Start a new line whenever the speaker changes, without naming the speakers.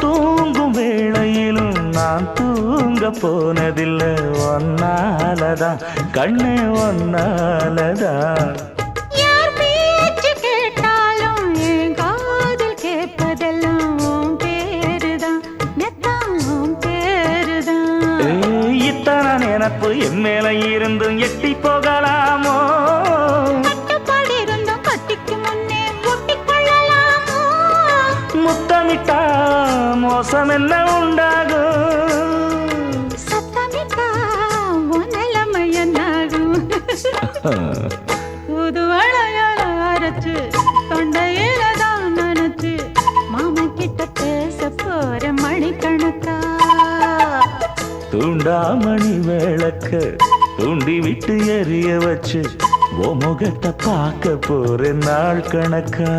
தூங்கும் வேளையிலும் நான் தூங்க போனதில்லை ஒன்னாலதான் கண்ணே ஒன்னாலதான் நினப்பு என் மேல இருந்தும் எட்டி போகலாமோ
கட்டிக்கு முன்னே கொள்ளலாமோ
முத்தமிட்டா மோசம் என்ன உண்டாகும்
சத்தமிட்டா நிலைமை என்னாகும் புது வளையல அரைச்சு தொண்டையில தான் நினைச்சு மாமன் கிட்ட பேச போற மணிக்கணக்கா
தூண்டாமணி விளக்க தூண்டி விட்டு எரிய வச்சு ஓ முகத்தை பார்க்க போற நாள் கணக்கா